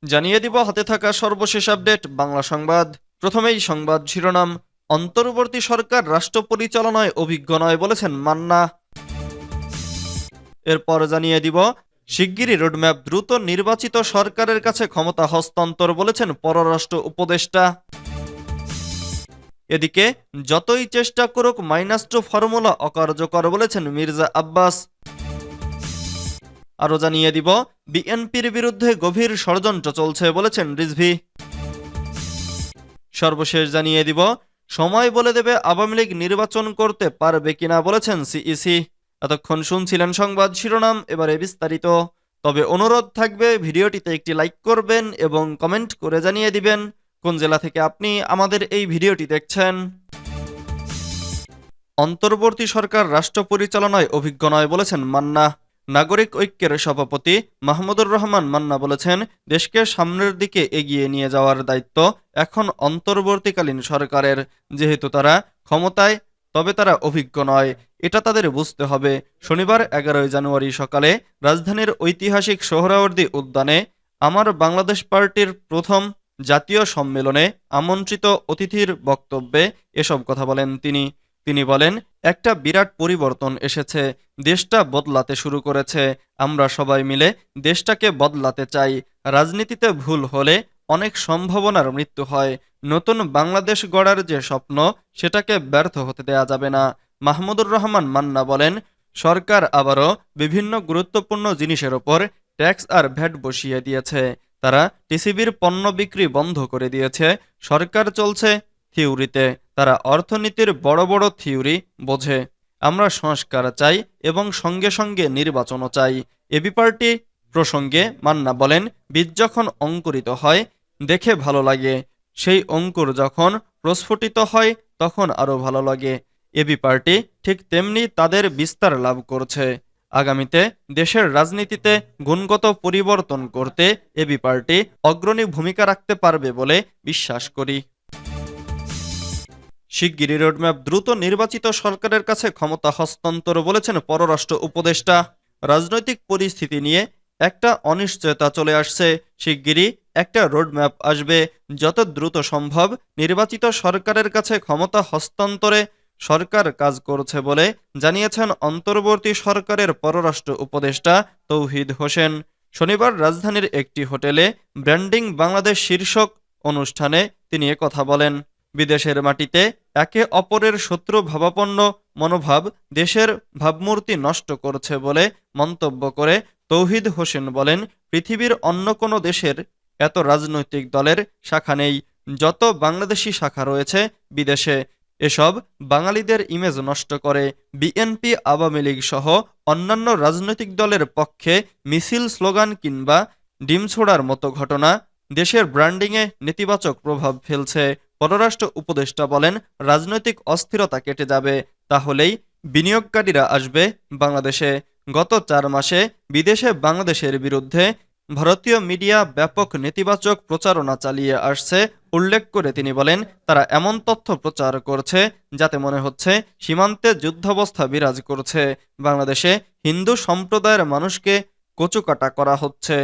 জানিয়ে দিব হাতে থাকা সর্বশেষ আপডেট বাংলা সংবাদ। প্রথমেই সংবাদ শিরোনাম। অন্তর্বর্তী সরকার রাষ্ট্র পরিচালনায় অভিজ্ঞ নয় বলেছেন মান্না। এরপর জানিয়ে দিব শিগগিরই রোডম্যাপ, দ্রুত নির্বাচিত সরকারের কাছে ক্ষমতা হস্তান্তর বলেছেন পররাষ্ট্র উপদেষ্টা। এদিকে যতই চেষ্টা করুক -2 ফর্মুলা অকার্যকর বলেছেন মির্জা আব্বাস। আরও জানিয়ে দিব বিএনপির বিরুদ্ধে গভীর ষড়যন্ত্র চলছে বলেছেন রিজভী। সর্বশেষ জানিয়ে দিব সময় বলে দেবে আওয়ামী লীগ নির্বাচন করতে পারবে কিনা বলেছেন সিইসি। এতক্ষণ শুনছিলেন সংবাদ শিরোনাম, এবারে বিস্তারিত। তবে অনুরোধ থাকবে ভিডিওটিতে একটি লাইক করবেন এবং কমেন্ট করে জানিয়ে দিবেন কোন জেলা থেকে আপনি আমাদের এই ভিডিওটি দেখছেন। অন্তর্বর্তী সরকার রাষ্ট্র পরিচালনায় অভিজ্ঞ নয় বলেছেন মান্না। নাগরিক ঐক্যের সভাপতি মাহমুদুর রহমান মান্না বলেছেন, দেশকে সামনের দিকে এগিয়ে নিয়ে যাওয়ার দায়িত্ব এখন অন্তর্বর্তীকালীন সরকারের। যেহেতু তারা ক্ষমতায়, তবে তারা অভিজ্ঞ নয়, এটা তাদের বুঝতে হবে। শনিবার 11 জানুয়ারি সকালে রাজধানীর ঐতিহাসিক সোহরাওয়ার্দী উদ্যানে আমার বাংলাদেশ পার্টির প্রথম জাতীয় সম্মেলনে আমন্ত্রিত অতিথির বক্তব্যে এসব কথা বলেন তিনি বলেন, একটা বিরাট পরিবর্তন এসেছে, দেশটা বদলাতে শুরু করেছে। আমরা সবাই মিলে দেশটাকে বদলাতে চাই। রাজনীতিতে ভুল হলে অনেক সম্ভাবনার মৃত্যু হয়। নতুন বাংলাদেশ গড়ার যে স্বপ্ন, সেটাকে ব্যর্থ হতে দেয়া যাবে না। মাহমুদুর রহমান মান্না বলেন, সরকার আবারও বিভিন্ন গুরুত্বপূর্ণ জিনিসের ওপর ট্যাক্স আর ভ্যাট বসিয়ে দিয়েছে। তারা টিসিবির পণ্য বিক্রি বন্ধ করে দিয়েছে। সরকার চলছে থিওরিতে, তারা অর্থনীতির বড় বড় থিওরি বোঝে। আমরা সংস্কার চাই এবং সঙ্গে সঙ্গে নির্বাচনও চাই। এবি পার্টি প্রসঙ্গে মান্না বলেন, বীজ যখন অঙ্কুরিত হয় দেখে ভালো লাগে, সেই অঙ্কুর যখন প্রস্ফুটিত হয় তখন আরো ভালো লাগে। এবি পার্টি ঠিক তেমনি তাদের বিস্তার লাভ করছে। আগামীতে দেশের রাজনীতিতে গুণগত পরিবর্তন করতে এবি পার্টি অগ্রণী ভূমিকা রাখতে পারবে বলে বিশ্বাস করি। শিগগিরই রোডম্যাপ, দ্রুত নির্বাচিত সরকারের কাছে ক্ষমতা হস্তান্তর বলেছেন পররাষ্ট্র উপদেষ্টা। রাজনৈতিক পরিস্থিতি নিয়ে একটা অনিশ্চয়তা চলে আসছে। শিগগিরই একটা রোডম্যাপ আসবে। যত দ্রুত সম্ভব নির্বাচিত সরকারের কাছে ক্ষমতা হস্তান্তরে সরকার কাজ করছে বলে জানিয়েছেন অন্তর্বর্তী সরকারের পররাষ্ট্র উপদেষ্টা তৌহিদ হোসেন। শনিবার রাজধানীর একটি হোটেলে ব্র্যান্ডিং বাংলাদেশ শীর্ষক অনুষ্ঠানে তিনি কথা বলেন। বিদেশের মাটিতে একে অপরের শত্রু ভাবাপন্ন মনোভাব দেশের ভাবমূর্তি নষ্ট করছে বলে মন্তব্য করে তৌহিদ হোসেন বলেন, পৃথিবীর অন্য কোনো দেশের এত রাজনৈতিক দলের শাখা নেই যত বাংলাদেশি শাখা রয়েছে বিদেশে। এসব বাঙালিদের ইমেজ নষ্ট করে। বিএনপি, আওয়ামী লীগ সহ অন্যান্য রাজনৈতিক দলের পক্ষে মিছিল, স্লোগান কিংবা ডিম ছোড়ার মতো ঘটনা দেশের ব্র্যান্ডিংয়ে নেতিবাচক প্রভাব ফেলছে। পররাষ্ট্র উপদেষ্টা বলেন, রাজনৈতিক অস্থিরতা কেটে যাবে, তাহলেই বিনিয়োগকারীরা আসবে বাংলাদেশে। গত 4 মাসে বিদেশে বাংলাদেশের বিরুদ্ধে ভারতীয় মিডিয়া ব্যাপক নেতিবাচক প্রচারণা চালিয়ে আসছে উল্লেখ করে তিনি বলেন, তারা এমন তথ্য প্রচার করছে যাতে মনে হচ্ছে সীমান্তে যুদ্ধাবস্থা বিরাজ করছে। বাংলাদেশে হিন্দু সম্প্রদায়ের মানুষকে কচুকাটা করা হচ্ছে।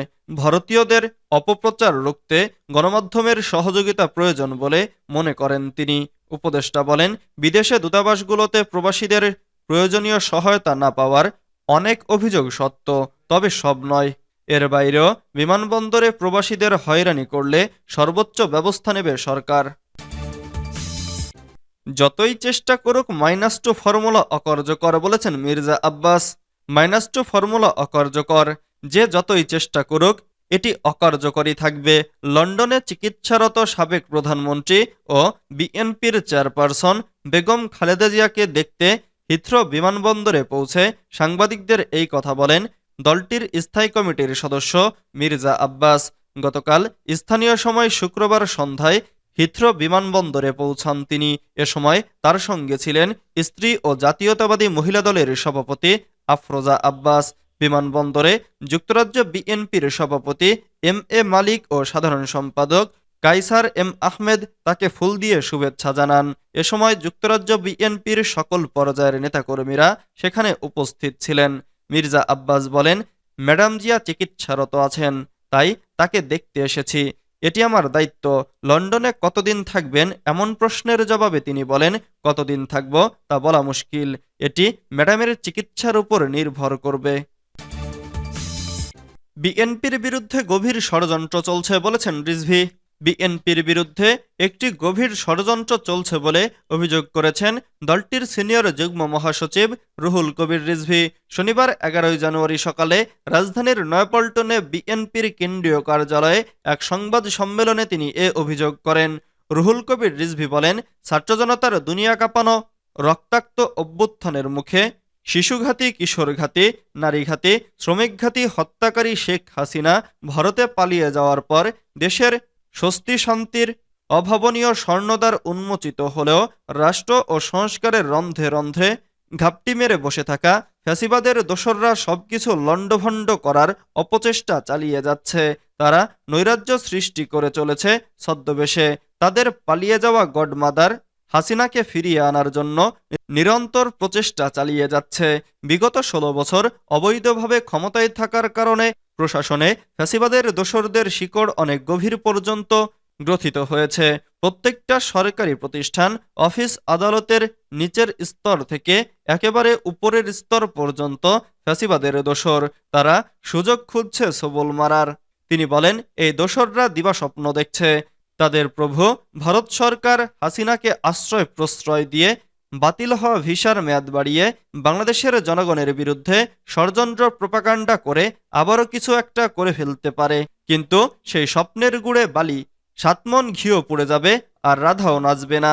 ভারতীয়দের অপপ্রচার রুখতে গণমাধ্যমের সহযোগিতা প্রয়োজন বলে মনে করেন তিনি। উপদেষ্টা বলেন, বিদেশে দূতাবাসগুলোতে প্রবাসীদের প্রয়োজনীয় সহায়তা না পাওয়ার অনেক অভিযোগ সত্য, তবে সব নয়। এর বাইরেও বিমানবন্দরে প্রবাসীদের হয়রানি করলে সর্বোচ্চ ব্যবস্থা নেবে সরকার। যতই চেষ্টা করুক -2 ফর্মুলা অকার্যকর বলেছেন মির্জা আব্বাস। -2 ফর্মুলা অকার্যকর, যে যতই চেষ্টা করুক এটি অকার্যকরই থাকবে। লন্ডনে চিকিৎসারত সাবেক প্রধানমন্ত্রী ও বিএনপির চেয়ারপারসন বেগম খালেদা জিয়াকে দেখতে হিথ্রো বিমানবন্দরে পৌঁছে সাংবাদিকদের এই কথা বলেন দলটির স্থায়ী কমিটির সদস্য মির্জা আব্বাস। গতকাল স্থানীয় সময় শুক্রবার সন্ধ্যায় হিথ্রো বিমানবন্দরে পৌঁছান তিনি। এ সময় তার সঙ্গে ছিলেন স্ত্রী ও জাতীয়তাবাদী মহিলা দলের সভাপতি আফরোজা আব্বাস। বিমানবন্দরে যুক্তরাজ্য বিএনপির সভাপতি এম এ মালিক ও সাধারণ সম্পাদক কাইসার এম আহমেদ তাকে ফুল দিয়ে শুভেচ্ছা জানান। এ সময় যুক্তরাজ্য বিএনপির সকল পর্যায়ের নেতাকর্মীরা সেখানে উপস্থিত ছিলেন। মির্জা আব্বাস বলেন, ম্যাডাম জিয়া চিকিৎসারত আছেন, তাই তাকে দেখতে এসেছি। এটি আমার দায়িত্ব। লন্ডনে কতদিন থাকবেন এমন প্রশ্নের জবাবে তিনি বলেন, কতদিন থাকব তা বলা মুশকিল। এটি ম্যাডামের চিকিৎসার উপর নির্ভর করবে। বিএনপির বিরুদ্ধে গভীর ষড়যন্ত্র চলছে বলেছেন রিজভী। বিএনপির বিরুদ্ধে একটি গভীর ষড়যন্ত্র চলছে বলে অভিযোগ করেছেন দলটির সিনিয়র যুগ্ম মহাসচিব রুহুল কবির রিজভী। শনিবার 11 জানুয়ারি সকালে রাজধানীর নয়াপল্টনে বিএনপির কেন্দ্রীয় কার্যালয়ে এক সংবাদ সম্মেলনে তিনি এ অভিযোগ করেন। রুহুল কবির রিজভী বলেন, ছাত্র জনতার দুনিয়া কাঁপানো রক্তাক্ত অভ্যুত্থানের মুখে শিশুঘাতী, কিশোরঘাতী, নারীঘাতী, শ্রমিকঘাতী হত্যাকারী শেখ হাসিনা ভারতে পালিয়ে যাওয়ার পর দেশের স্বস্তি শান্তির অভাবনীয় স্বর্ণদ্বার উন্মোচিত হলেও রাষ্ট্র ও সংস্কারের রন্ধ্রে রন্ধ্রে ঘাপটি মেরে বসে থাকা ফ্যাসিবাদের দোসররা সবকিছু লণ্ডভণ্ড করার অপচেষ্টা চালিয়ে যাচ্ছে। তারা নৈরাজ্য সৃষ্টি করে চলেছে ছদ্মবেশে। তাদের পালিয়ে যাওয়া গডমাদার হাসিনাকে ফিরিয়ে আনার জন্য নিরন্তর প্রচেষ্টা চালিয়ে যাচ্ছে। বিগত 16 বছর অবৈধভাবে ক্ষমতায় থাকার কারণে প্রশাসনে ফ্যাসিবাদের দোসরদের শিকড় অনেক গভীর পর্যন্ত গ্রথিত হয়েছে। প্রত্যেকটা সরকারি প্রতিষ্ঠান, অফিস আদালতের নিচের স্তর থেকে একেবারে উপরের স্তর পর্যন্ত ফ্যাসিবাদের দোসর। তারা সুযোগ খুঁজছে সবল মারার। তিনি বলেন, এই দোসররা দিবাস্বপ্ন দেখছে। তাদের প্রভু ভারত সরকার হাসিনাকে আশ্রয় প্রশ্রয় দিয়ে বাতিল হওয়া ভিসার মেয়াদ বাড়িয়ে বাংলাদেশের জনগণের বিরুদ্ধে ষড়যন্ত্র প্রপাগান্ডা করে আবারও কিছু একটা করে ফেলতে পারে। কিন্তু সেই স্বপ্নের গুড়ে বালি, 7 মণ ঘিও পুড়ে যাবে আর রাধাও নাচবে না।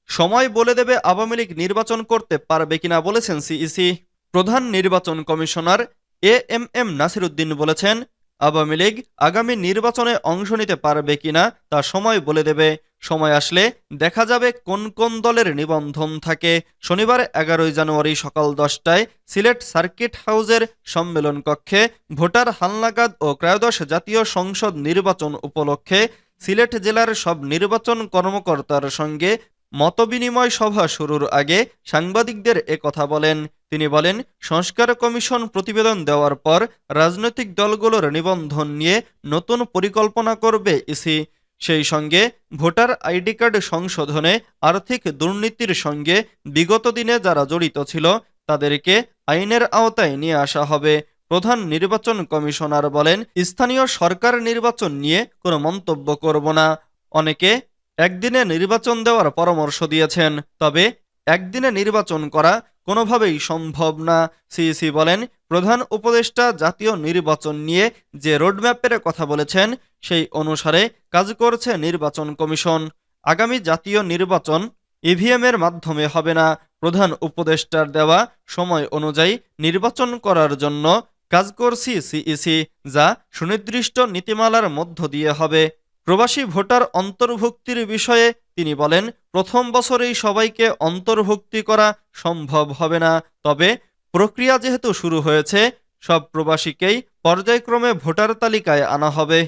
সময় বলে দেবে আওয়ামী লীগ নির্বাচন করতে পারবে কিনা বলেছেন সিইসি। প্রধান নির্বাচন কমিশনার এএমএম নাসির উদ্দিন বলেছেন, আওয়ামী লীগ আগামী নির্বাচনে অংশ নিতে পারবে কিনা তা সময় বলে দেবে। সময় আসলে দেখা যাবে কোন কোন দলের নিবন্ধন থাকে। শনিবার 11 জানুয়ারি সকাল 10টায় সিলেট সার্কিট হাউসের সম্মেলন কক্ষে ভোটার হালনাগাদ ও ত্রয়োদশ জাতীয় সংসদ নির্বাচন উপলক্ষে সিলেট জেলার সব নির্বাচন কর্মকর্তার সঙ্গে মতবিনিময় সভা শুরুর আগে সাংবাদিকদের কথা বলেন। তিনি বলেন, সংস্কার কমিশন প্রতিবেদন দেওয়ার পর রাজনৈতিক দলগুলোর নিবন্ধন নিয়ে নতুন পরিকল্পনা করবে ইসি। সেই সঙ্গে ভোটার আইডি কার্ড সংশোধনে আর্থিক দুর্নীতির সঙ্গে বিগত দিনে যারা জড়িত ছিল তাদেরকে আইনের আওতায় নিয়ে আসা হবে। প্রধান নির্বাচন কমিশনার বলেন, স্থানীয় সরকার নির্বাচন নিয়ে কোনো মন্তব্য করব না। অনেকে একদিনে নির্বাচন দেওয়ার পরামর্শ দিয়েছেন, তবে একদিনে নির্বাচন করা কোনোভাবেই সম্ভব না। সিইসি বলেন, প্রধান উপদেষ্টা জাতীয় নির্বাচন নিয়ে যে রোডম্যাপের কথা বলেছেন সেই অনুসারে কাজ করছে নির্বাচন কমিশন। আগামী জাতীয় নির্বাচন ইভিএমের মাধ্যমে হবে না। প্রধান উপদেষ্টার দেওয়া সময় অনুযায়ী নির্বাচন করার জন্য কাজ করছি সিইসি, যা সুনির্দিষ্ট নীতিমালার মধ্য দিয়ে হবে। প্রবাসী ভোটার অন্তর্ভুক্তির বিষয়ে তিনি বলেন, প্রথম বছরেই সবাইকে অন্তর্ভুক্তি করা সম্ভব হবে না, তবে প্রক্রিয়া যেহেতু শুরু হয়েছে সব প্রবাসীকেই পর্যায়ক্রমে ভোটার তালিকায় আনা হবে।